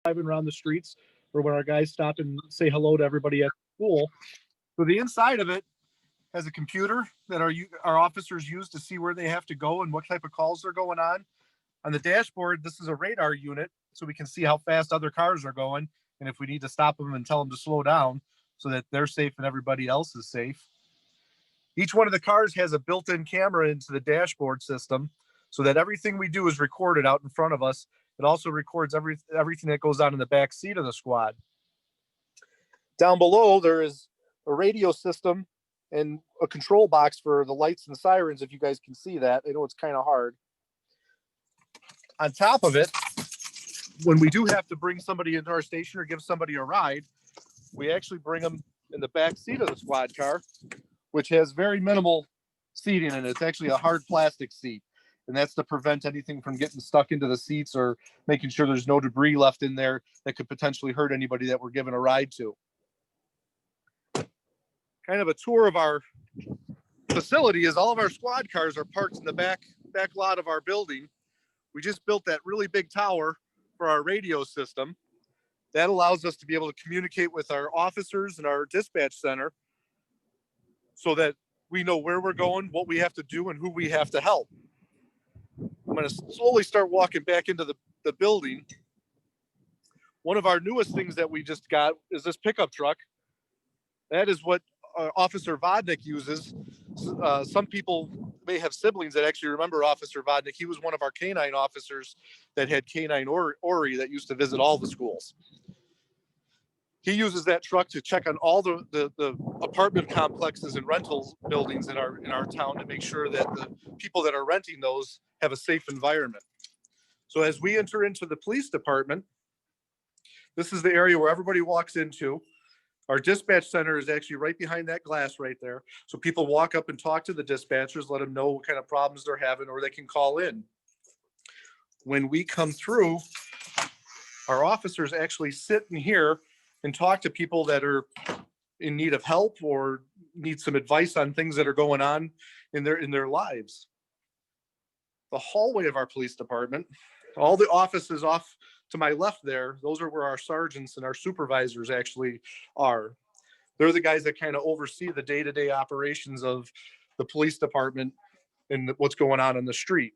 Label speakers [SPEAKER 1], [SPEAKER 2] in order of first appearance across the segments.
[SPEAKER 1] driving around the streets or when our guys stop and say hello to everybody at school. So the inside of it has a computer that our officers use to see where they have to go and what type of calls they're going on. On the dashboard, this is a radar unit, so we can see how fast other cars are going and if we need to stop them and tell them to slow down so that they're safe and everybody else is safe. Each one of the cars has a built-in camera into the dashboard system so that everything we do is recorded out in front of us. It also records everything that goes on in the back seat of the squad. Down below, there is a radio system and a control box for the lights and sirens, if you guys can see that. I know it's kind of hard. On top of it, when we do have to bring somebody into our station or give somebody a ride, we actually bring them in the back seat of the squad car, which has very minimal seating in it. It's actually a hard plastic seat. And that's to prevent anything from getting stuck into the seats or making sure there's no debris left in there that could potentially hurt anybody that we're giving a ride to. Kind of a tour of our facility is all of our squad cars are parked in the back lot of our building. We just built that really big tower for our radio system. That allows us to be able to communicate with our officers and our dispatch center so that we know where we're going, what we have to do, and who we have to help. I'm going to slowly start walking back into the building. One of our newest things that we just got is this pickup truck. That is what Officer Vodnik uses. Some people may have siblings that actually remember Officer Vodnik. He was one of our canine officers that had canine Ori that used to visit all the schools. He uses that truck to check on all the apartment complexes and rental buildings in our town to make sure that the people that are renting those have a safe environment. So as we enter into the police department, this is the area where everybody walks into. Our dispatch center is actually right behind that glass right there. So people walk up and talk to the dispatchers, let them know what kind of problems they're having, or they can call in. When we come through, our officers actually sit in here and talk to people that are in need of help or need some advice on things that are going on in their lives. The hallway of our police department, all the offices off to my left there, those are where our sergeants and our supervisors actually are. They're the guys that kind of oversee the day-to-day operations of the police department and what's going on the street.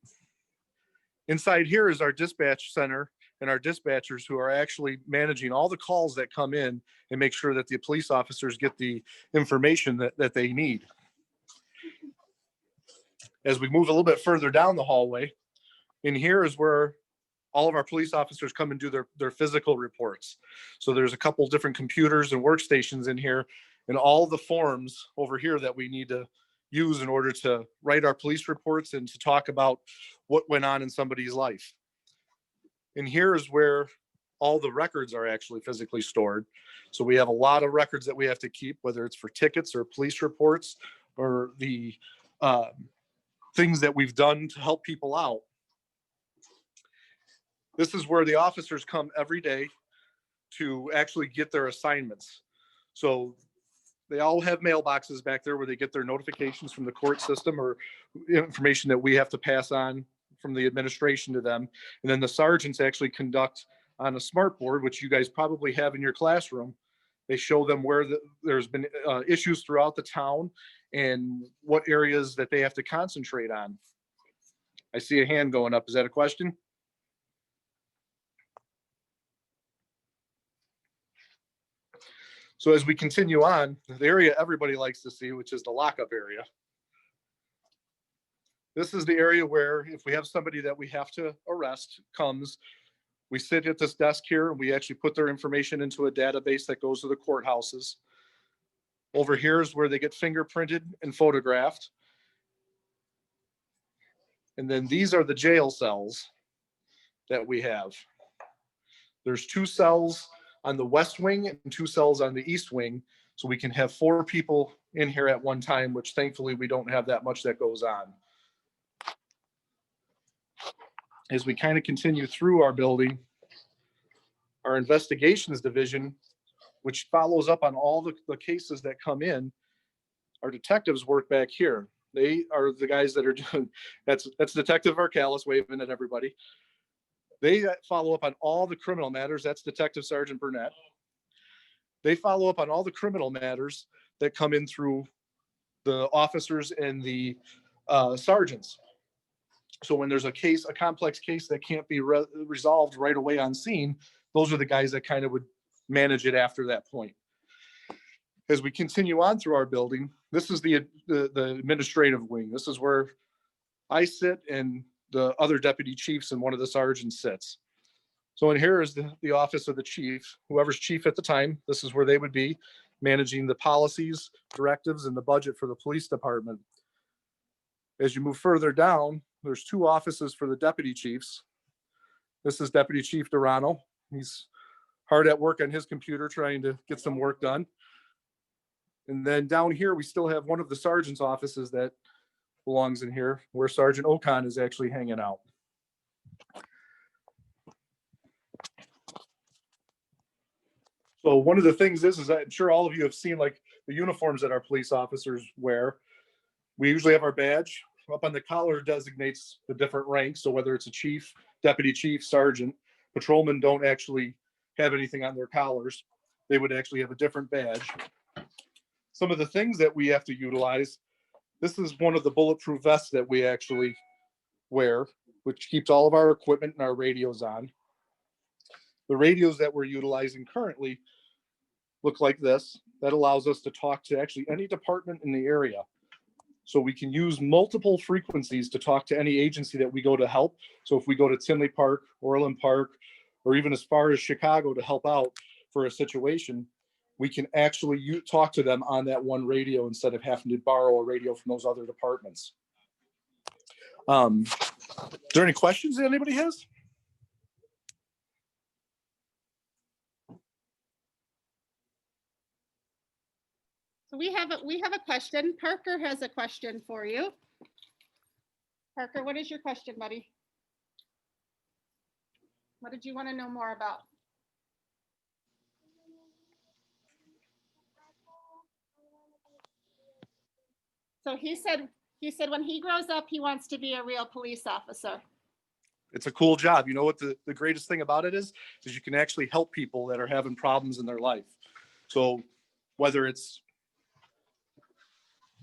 [SPEAKER 1] Inside here is our dispatch center and our dispatchers who are actually managing all the calls that come in and make sure that the police officers get the information that they need. As we move a little bit further down the hallway, in here is where all of our police officers come and do their physical reports. So there's a couple different computers and workstations in here and all the forms over here that we need to use in order to write our police reports and to talk about what went on in somebody's life. And here is where all the records are actually physically stored. So we have a lot of records that we have to keep, whether it's for tickets or police reports or the things that we've done to help people out. This is where the officers come every day to actually get their assignments. So they all have mailboxes back there where they get their notifications from the court system or information that we have to pass on from the administration to them. And then the sergeants actually conduct on a smart board, which you guys probably have in your classroom. They show them where there's been issues throughout the town and what areas that they have to concentrate on. I see a hand going up. Is that a question? So as we continue on, the area everybody likes to see, which is the lockup area. This is the area where if we have somebody that we have to arrest comes, we sit at this desk here and we actually put their information into a database that goes to the courthouses. Over here is where they get fingerprinted and photographed. And then these are the jail cells that we have. There's 2 cells on the west wing and 2 cells on the east wing. So we can have 4 people in here at one time, which thankfully we don't have that much that goes on. As we kind of continue through our building, our investigations division, which follows up on all the cases that come in, our detectives work back here. They are the guys that are doing, that's Detective Arcalis waving at everybody. They follow up on all the criminal matters. That's Detective Sergeant Burnett. They follow up on all the criminal matters that come in through the officers and the sergeants. So when there's a case, a complex case that can't be resolved right away on scene, those are the guys that kind of would manage it after that point. As we continue on through our building, this is the administrative wing. This is where I sit and the other deputy chiefs and one of the sergeants sits. So in here is the office of the chief, whoever's chief at the time. This is where they would be managing the policies, directives, and the budget for the police department. As you move further down, there's 2 offices for the deputy chiefs. This is Deputy Chief Durano. He's hard at work on his computer trying to get some work done. And then down here, we still have one of the sergeant's offices that belongs in here, where Sergeant Ocon is actually hanging out. So one of the things is I'm sure all of you have seen like the uniforms that our police officers wear. We usually have our badge. Up on the collar designates the different ranks. So whether it's a chief, deputy chief, sergeant, patrolmen don't actually have anything on their collars. They would actually have a different badge. Some of the things that we have to utilize, this is one of the bulletproof vests that we actually wear, which keeps all of our equipment and our radios on. The radios that we're utilizing currently look like this. That allows us to talk to actually any department in the area. So we can use multiple frequencies to talk to any agency that we go to help. So if we go to Tinley Park, Orland Park, or even as far as Chicago to help out for a situation, we can actually talk to them on that one radio instead of having to borrow a radio from those other departments. Is there any questions that anybody has?
[SPEAKER 2] So we have a question. Parker has a question for you. Parker, what is your question, buddy? What did you want to know more about? So he said when he grows up, he wants to be a real police officer.
[SPEAKER 1] It's a cool job. You know what the greatest thing about it is you can actually help people that are having problems in their life. So whether it's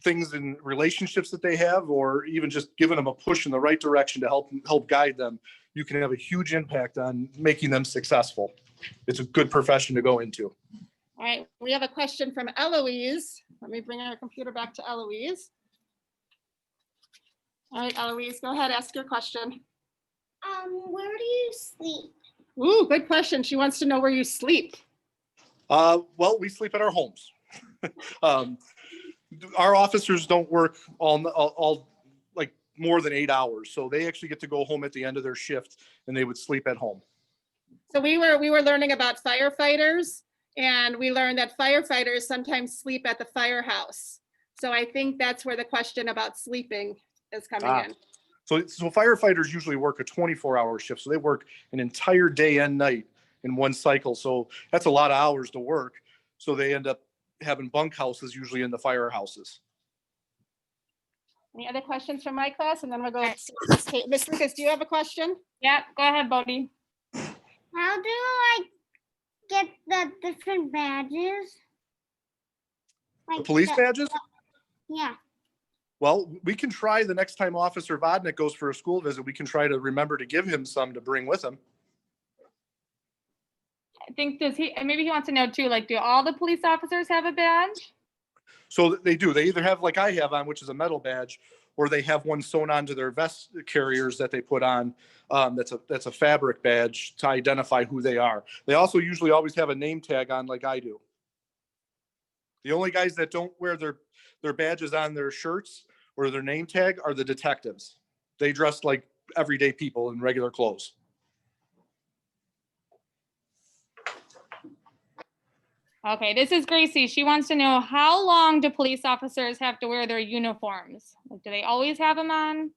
[SPEAKER 1] things in relationships that they have, or even just giving them a push in the right direction to help guide them, you can have a huge impact on making them successful. It's a good profession to go into.
[SPEAKER 2] All right, we have a question from Eloise. Let me bring our computer back to Eloise. All right, Eloise, go ahead, ask your question.
[SPEAKER 3] Where do you sleep?
[SPEAKER 2] Ooh, good question. She wants to know where you sleep.
[SPEAKER 1] Well, we sleep at our homes. Our officers don't work all like more than 8 hours, so they actually get to go home at the end of their shift, and they would sleep at home.
[SPEAKER 2] So we were learning about firefighters, and we learned that firefighters sometimes sleep at the firehouse. So I think that's where the question about sleeping is coming in.
[SPEAKER 1] So firefighters usually work a 24-hour shift, so they work an entire day and night in one cycle. So that's a lot of hours to work. So they end up having bunkhouses usually in the firehouses.
[SPEAKER 2] Any other questions from my class? And then we'll go to Miss Lucas, do you have a question?
[SPEAKER 4] Yeah, go ahead, Bodie.
[SPEAKER 3] How do I get the different badges?
[SPEAKER 1] The police badges?
[SPEAKER 3] Yeah.
[SPEAKER 1] Well, we can try the next time Officer Vodnik goes for a school visit, we can try to remember to give him some to bring with him.
[SPEAKER 4] I think maybe he wants to know too, like, do all the police officers have a badge?
[SPEAKER 1] So they do. They either have like I have on, which is a metal badge, or they have one sewn onto their vest carriers that they put on. That's a fabric badge to identify who they are. They also usually always have a name tag on like I do. The only guys that don't wear their badges on their shirts or their name tag are the detectives. They dress like everyday people in regular clothes.
[SPEAKER 4] Okay, this is Gracie. She wants to know, how long do police officers have to wear their uniforms? Like, do they always have them on?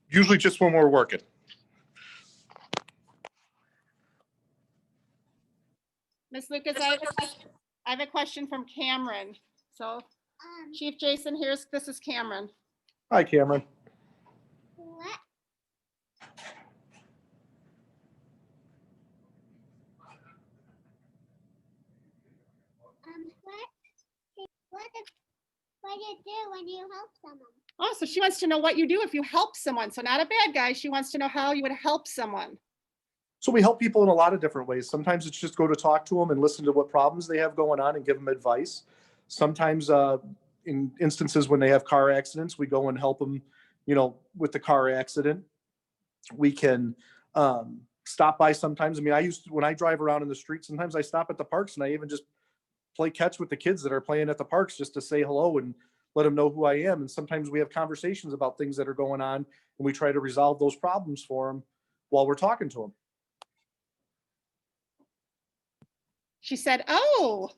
[SPEAKER 1] Usually just when we're working.
[SPEAKER 2] Miss Lucas, I have a question from Cameron. So Chief Jason, this is Cameron.
[SPEAKER 1] Hi, Cameron.
[SPEAKER 3] What? what you do when you help someone.
[SPEAKER 2] Oh, so she wants to know what you do if you help someone. So not a bad guy. She wants to know how you would help someone.
[SPEAKER 1] So we help people in a lot of different ways. Sometimes it's just go to talk to them and listen to what problems they have going on and give them advice. Sometimes in instances when they have car accidents, we go and help them, with the car accident. We can stop by sometimes. I mean, when I drive around in the street, sometimes I stop at the parks and I even just play catch with the kids that are playing at the parks just to say hello and let them know who I am. And sometimes we have conversations about things that are going on and we try to resolve those problems for them while we're talking to them.
[SPEAKER 2] She said, oh.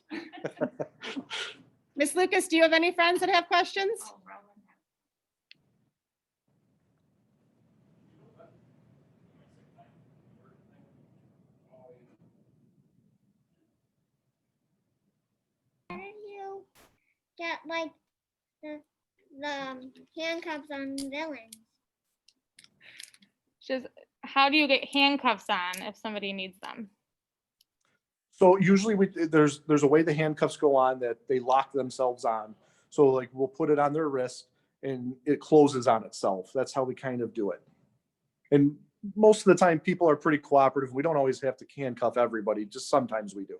[SPEAKER 2] Miss Lucas, do you have any friends that have questions?
[SPEAKER 3] How did you get like the handcuffs on villains?
[SPEAKER 4] Just how do you get handcuffs on if somebody needs them?
[SPEAKER 1] So usually there's a way the handcuffs go on that they lock themselves on. So like we'll put it on their wrist and it closes on itself. That's how we kind of do it. And most of the time people are pretty cooperative. We don't always have to handcuff everybody, just sometimes we do.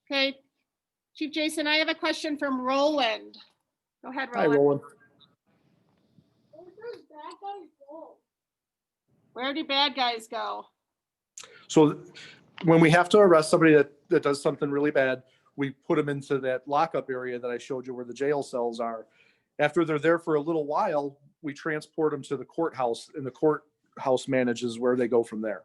[SPEAKER 2] Okay, Chief Jason, I have a question from Roland. Go ahead,
[SPEAKER 1] Hi,
[SPEAKER 2] Roland.
[SPEAKER 1] Roland.
[SPEAKER 2] Where do bad guys go?
[SPEAKER 1] So when we have to arrest somebody that does something really bad, we put them into that lockup area that I showed you where the jail cells are. After they're there for a little while, we transport them to the courthouse and the courthouse manages where they go from there.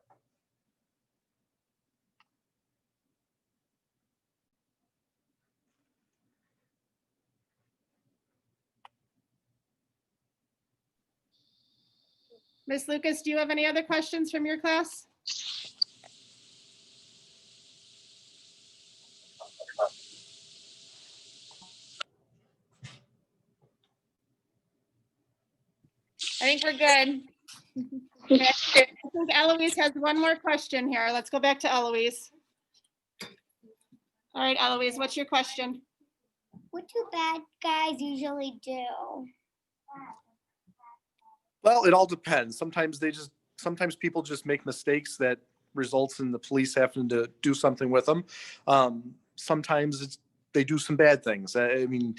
[SPEAKER 2] Miss Lucas, do you have any other questions from your class?
[SPEAKER 4] I think we're good.
[SPEAKER 2] Okay. I think Eloise has one more question here. Let's go back to Eloise. All right, Eloise, what's your question?
[SPEAKER 3] What do bad guys usually do?
[SPEAKER 1] Well, it all depends. Sometimes people just make mistakes that results in the police having to do something with them. Sometimes they do some bad things. I mean,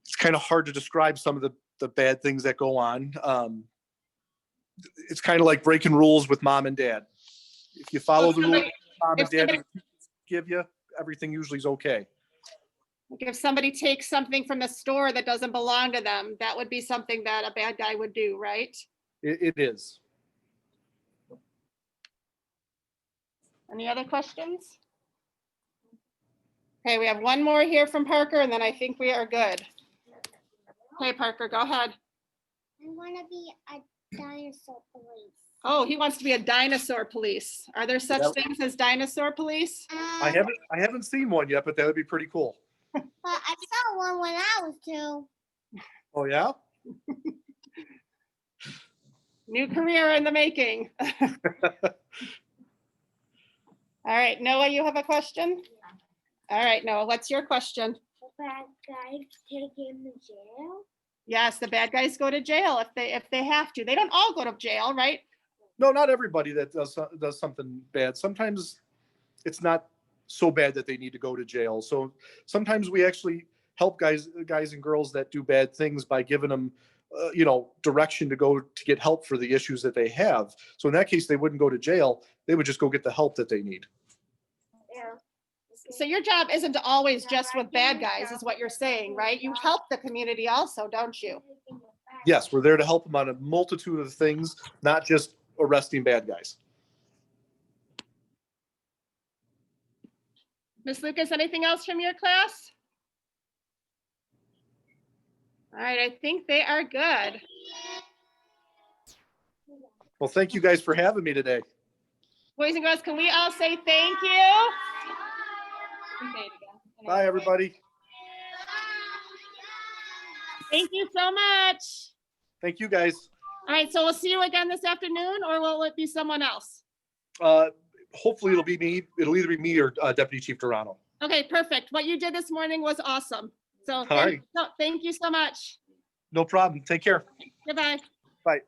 [SPEAKER 1] it's kind of hard to describe some of the bad things that go on. It's kind of like breaking rules with mom and dad. If you follow the rules mom and dad give you, everything usually is okay.
[SPEAKER 2] Like if somebody takes something from the store that doesn't belong to them, that would be something that a bad guy would do, right?
[SPEAKER 1] It is.
[SPEAKER 2] Any other questions? Okay, we have one more here from Parker, and then I think we are good. Okay, Parker, go ahead.
[SPEAKER 3] I want to be a dinosaur police.
[SPEAKER 2] Oh, he wants to be a dinosaur police. Are there such
[SPEAKER 1] Yep.
[SPEAKER 2] things as dinosaur police?
[SPEAKER 1] I haven't seen one yet, but that would be pretty cool.
[SPEAKER 3] But I saw one when I was 2.
[SPEAKER 1] Oh yeah?
[SPEAKER 2] New career in the making. All right, Noah, you have a question? All right, Noah, what's your question?
[SPEAKER 3] The bad guys take him to jail?
[SPEAKER 2] Yes, the bad guys go to jail if they have to. They don't all go to jail, right?
[SPEAKER 1] No, not everybody that does something bad. Sometimes it's not so bad that they need to go to jail. So sometimes we actually help guys and girls that do bad things by giving them, direction to go to get help for the issues that they have. So in that case, they wouldn't go to jail. They would just go get the help that they need.
[SPEAKER 3] Yeah.
[SPEAKER 2] So your job isn't always just with bad guys, is what you're saying, right? You help the community also, don't you?
[SPEAKER 1] Yes, we're there to help them on a multitude of things, not just arresting bad guys.
[SPEAKER 2] Miss Lucas, anything else from your class? All right, I think they are good.
[SPEAKER 1] Well, thank you guys for having me today.
[SPEAKER 2] Boys and girls, can we all say thank you?
[SPEAKER 1] Bye, everybody.
[SPEAKER 2] Thank you so much.
[SPEAKER 1] Thank you, guys.
[SPEAKER 2] All right, so we'll see you again this afternoon, or will it be someone else?
[SPEAKER 1] Hopefully it'll be me. It'll either be me or Deputy Chief Durano.
[SPEAKER 2] Okay, perfect. What you did this morning was awesome. So
[SPEAKER 1] right.
[SPEAKER 2] thank you so much.
[SPEAKER 1] No problem. Take care.
[SPEAKER 2] Goodbye.
[SPEAKER 1] Bye.